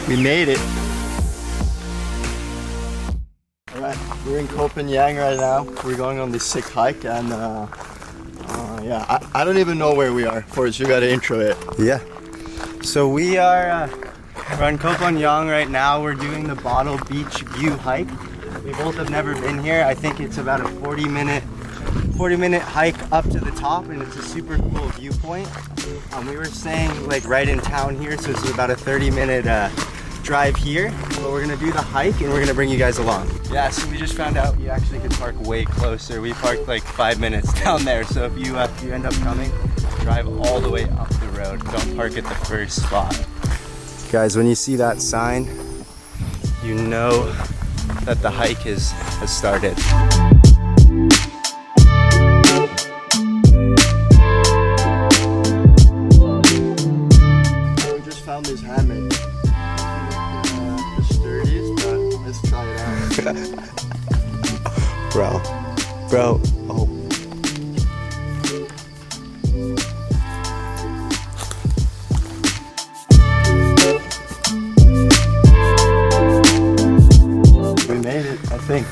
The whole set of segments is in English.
We made it. Alright, we're in Koh Phangan right now. We're going on this sick hike and yeah, I don't even know where we are. Forrest, you gotta intro it. Yeah. So we are we're on Koh Phangan right now. We're doing the Bottle Beach View hike. We both have never been here. I think it's about a 40-minute hike up to the top, and it's a super cool viewpoint. We were staying like right in town here, so it's about a 30-minute drive here. But we're gonna do the hike and we're gonna bring you guys along. Yeah, so we just found out you actually could park way closer. We parked like 5 minutes down there, so if you end up coming, drive all the way up the road. Don't park at the first spot. Guys, when you see that sign, you know that the hike has started. We just found this hammock. The sturdiest, but let's try it out. Bro, oh. We made it, I think.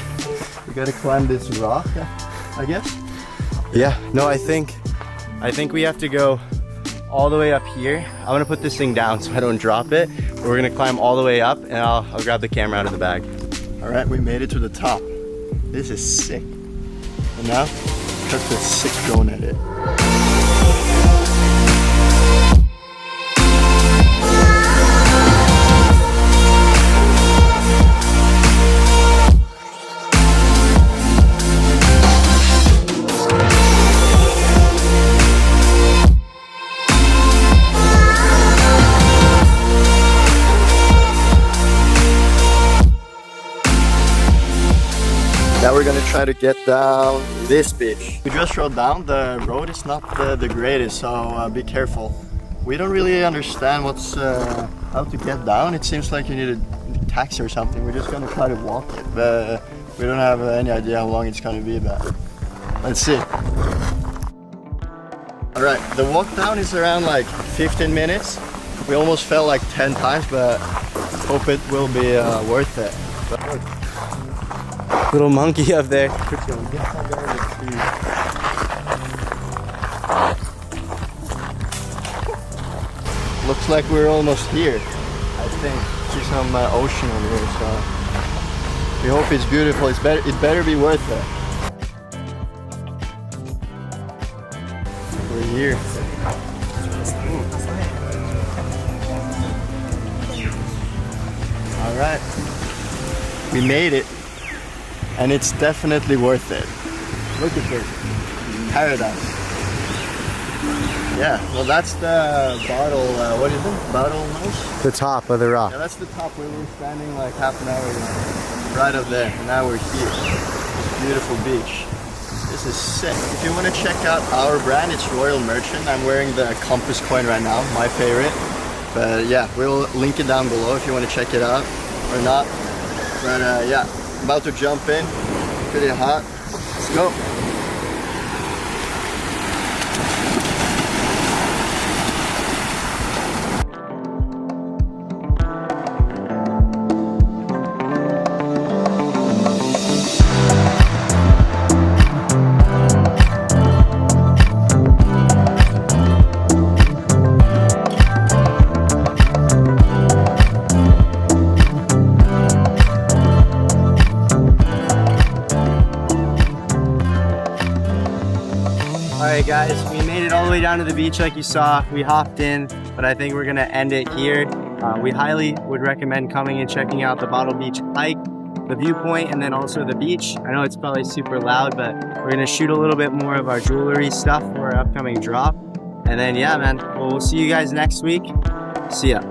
We gotta climb this rock, I guess. Yeah, no, I think we have to go all the way up here. I'm gonna put this thing down so I don't drop it. We're gonna climb all the way up and I'll grab the camera out of the bag. All right, we made it to the top. This is sick. And now, cut the sick drone edit. Now we're gonna try to get down this beach. We just rode down. The road is not the greatest, so be careful. We don't really understand what's how to get down. It seems like you need a taxi or something. We're just gonna try to walk it, but we don't have any idea how long it's gonna be. But let's see. All right, the walk down is around like 15 minutes. We almost fell like 10 times, but hope it will be worth it. Little monkey up there. Looks like we're almost here. I think see some ocean over here, so we hope it's beautiful. It better be worth it. We're here. All right, we made it. And it's definitely worth it. Look at this, paradise. Yeah, well that's the bottle, what is it? Bottlehouse? The top of the rock. Yeah, that's the top where we were standing like half an hour ago. Right up there, and now we're here. This beautiful beach. This is sick. If you want to check out our brand, it's Royal Merchant. I'm wearing the Compass coin right now, my favorite. But yeah, we'll link it down below if you want to check it out or not. But yeah. About to jump in, pretty hot. Let's go. Alright guys, we made it all the way down to the beach like you saw. We hopped in, but I think we're gonna end it here. We highly would recommend coming and checking out the Bottle Beach hike, the viewpoint, and then also the beach. I know it's probably super loud, but we're gonna shoot a little bit more of our jewelry stuff for our upcoming drop. And then yeah man, we'll see you guys next week. See ya.